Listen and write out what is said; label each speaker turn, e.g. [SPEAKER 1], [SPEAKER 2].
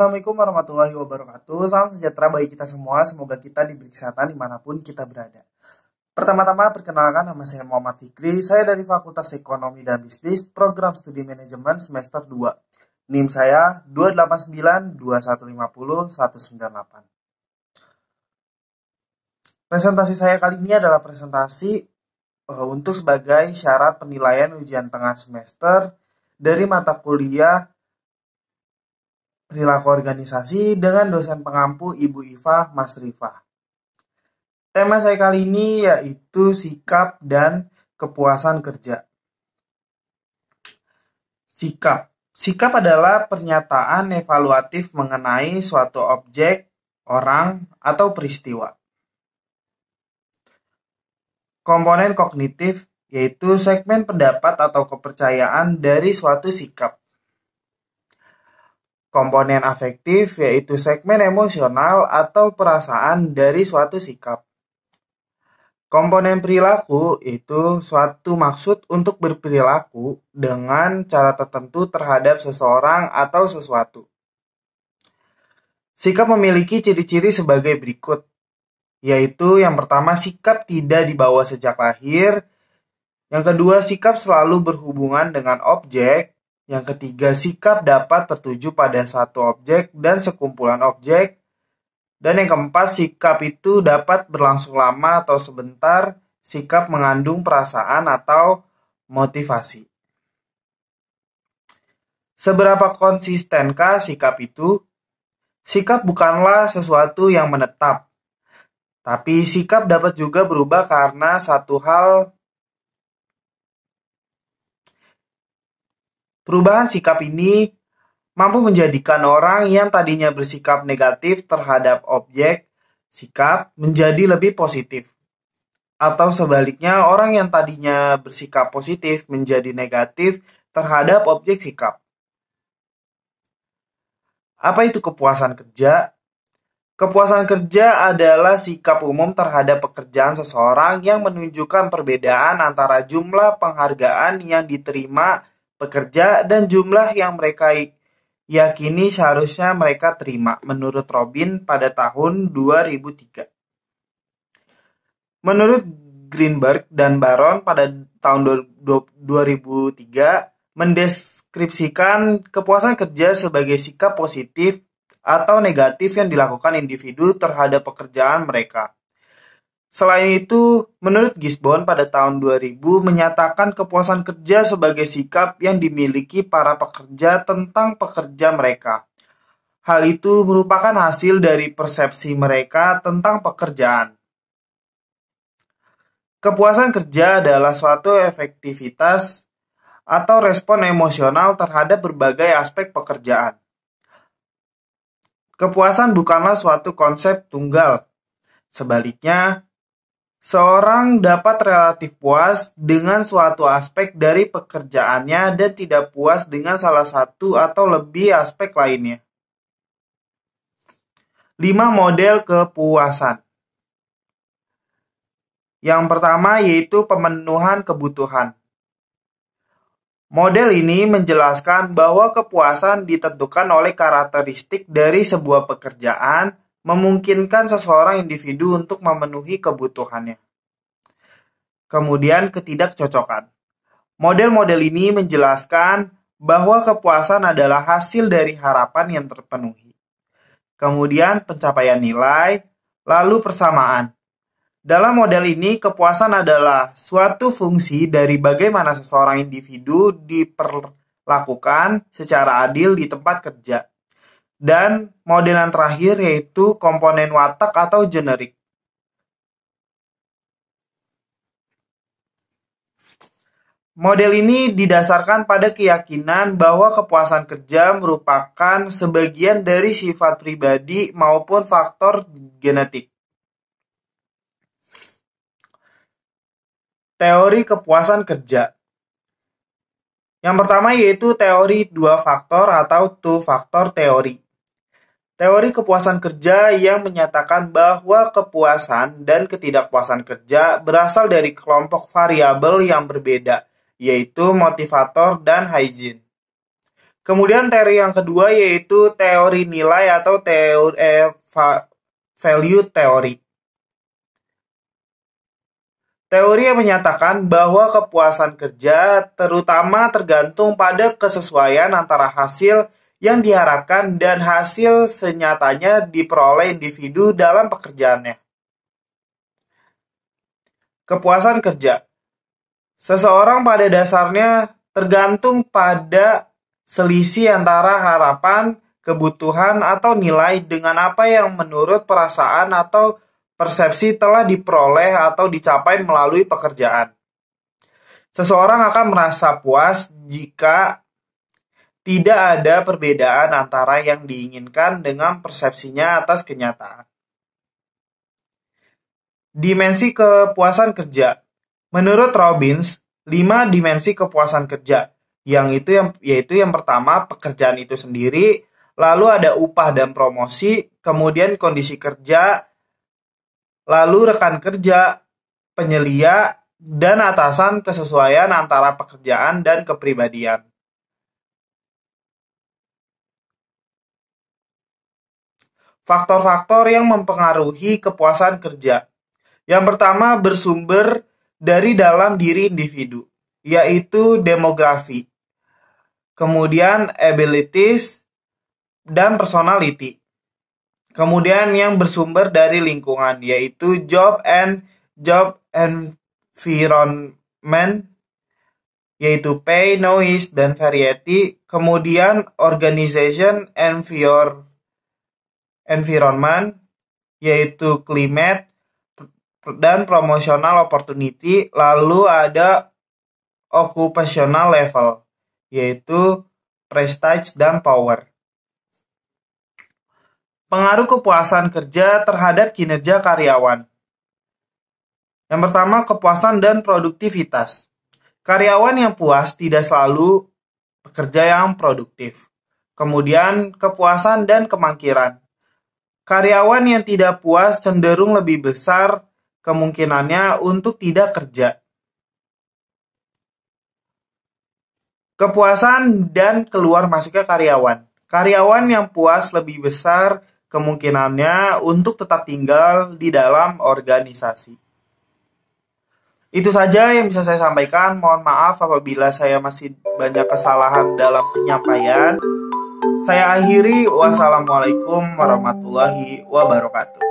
[SPEAKER 1] Assalamualaikum warahmatullahi wabarakatuh. Salam sejahtera bagi kita semua. Semoga kita diberi kesehatan dimanapun kita berada. Pertama-tama perkenalkan, nama saya Muhammad Fikri. Saya dari Fakultas Ekonomi dan Bisnis, Program Studi Manajemen semester 2. NIM saya 2892150 198. Presentasi saya kali ini adalah presentasi untuk sebagai syarat penilaian ujian tengah semester dari mata kuliah Perilaku Organisasi dengan dosen pengampu Ibu Iva Mas Rifa. Tema saya kali ini yaitu sikap dan kepuasan kerja. Sikap adalah pernyataan evaluatif mengenai suatu objek, orang, atau peristiwa. Komponen kognitif yaitu segmen pendapat atau kepercayaan dari suatu sikap. Komponen afektif yaitu segmen emosional atau perasaan dari suatu sikap. Komponen perilaku itu suatu maksud untuk berperilaku dengan cara tertentu terhadap seseorang atau sesuatu. Sikap memiliki ciri-ciri sebagai berikut, yaitu yang pertama sikap tidak dibawa sejak lahir, yang kedua sikap selalu berhubungan dengan objek, yang ketiga, sikap dapat tertuju pada satu objek dan sekumpulan objek. Dan yang keempat, sikap itu dapat berlangsung lama atau sebentar. Sikap mengandung perasaan atau motivasi. Seberapa konsistenkah sikap itu? Sikap bukanlah sesuatu yang menetap. Tapi sikap dapat juga berubah karena satu hal. Perubahan sikap ini mampu menjadikan orang yang tadinya bersikap negatif terhadap objek sikap menjadi lebih positif. Atau sebaliknya, orang yang tadinya bersikap positif menjadi negatif terhadap objek sikap. Apa itu kepuasan kerja? Kepuasan kerja adalah sikap umum terhadap pekerjaan seseorang yang menunjukkan perbedaan antara jumlah penghargaan yang diterima pekerja dan jumlah yang mereka yakini seharusnya mereka terima, menurut Robin pada tahun 2003. Menurut Greenberg dan Baron pada tahun 2003 mendeskripsikan kepuasan kerja sebagai sikap positif atau negatif yang dilakukan individu terhadap pekerjaan mereka. Selain itu, menurut Gisborne pada tahun 2000 menyatakan kepuasan kerja sebagai sikap yang dimiliki para pekerja tentang pekerja mereka. Hal itu merupakan hasil dari persepsi mereka tentang pekerjaan. Kepuasan kerja adalah suatu efektivitas atau respon emosional terhadap berbagai aspek pekerjaan. Kepuasan bukanlah suatu konsep tunggal. Sebaliknya, seorang dapat relatif puas dengan suatu aspek dari pekerjaannya dan tidak puas dengan salah satu atau lebih aspek lainnya. 5 model kepuasan. Yang pertama yaitu pemenuhan kebutuhan. Model ini menjelaskan bahwa kepuasan ditentukan oleh karakteristik dari sebuah pekerjaan, memungkinkan seseorang individu untuk memenuhi kebutuhannya. Kemudian ketidakcocokan. Model-model ini menjelaskan bahwa kepuasan adalah hasil dari harapan yang terpenuhi. Kemudian pencapaian nilai, lalu persamaan. Dalam model ini, kepuasan adalah suatu fungsi dari bagaimana seseorang individu diperlakukan secara adil di tempat kerja. Dan model yang terakhir yaitu komponen watak atau generik. Model ini didasarkan pada keyakinan bahwa kepuasan kerja merupakan sebagian dari sifat pribadi maupun faktor genetik. Teori kepuasan kerja. Yang pertama yaitu teori 2 faktor atau two-factor teori. Teori kepuasan kerja yang menyatakan bahwa kepuasan dan ketidakpuasan kerja berasal dari kelompok variabel yang berbeda, yaitu motivator dan hygiene. Kemudian teori yang kedua yaitu teori nilai atau value theory. Teori yang menyatakan bahwa kepuasan kerja terutama tergantung pada kesesuaian antara hasil yang diharapkan dan hasil senyatanya diperoleh individu dalam pekerjaannya. Kepuasan kerja. Seseorang pada dasarnya tergantung pada selisih antara harapan, kebutuhan, atau nilai dengan apa yang menurut perasaan atau persepsi telah diperoleh atau dicapai melalui pekerjaan. Seseorang akan merasa puas jika tidak ada perbedaan antara yang diinginkan dengan persepsinya atas kenyataan. Dimensi kepuasan kerja. Menurut Robbins, 5 dimensi kepuasan kerja, yaitu yang pertama pekerjaan itu sendiri, lalu ada upah dan promosi, kemudian kondisi kerja, lalu rekan kerja, penyelia, dan atasan, kesesuaian antara pekerjaan dan kepribadian. Faktor-faktor yang mempengaruhi kepuasan kerja. Yang pertama bersumber dari dalam diri individu, yaitu demografi, kemudian abilities, dan personality. Kemudian yang bersumber dari lingkungan, yaitu job environment, yaitu pay, noise, dan variety. Kemudian organization environment, yaitu climate, dan promotional opportunity. Lalu ada occupational level, yaitu prestige dan power. Pengaruh kepuasan kerja terhadap kinerja karyawan. Yang pertama, kepuasan dan produktivitas. Karyawan yang puas tidak selalu pekerja yang produktif. Kemudian, kepuasan dan kemangkiran. Karyawan yang tidak puas cenderung lebih besar kemungkinannya untuk tidak kerja. Kepuasan dan keluar masuknya karyawan. Karyawan yang puas lebih besar kemungkinannya untuk tetap tinggal di dalam organisasi. Itu saja yang bisa saya sampaikan. Mohon maaf apabila saya masih banyak kesalahan dalam penyampaian. Saya akhiri. Wassalamualaikum warahmatullahi wabarakatuh.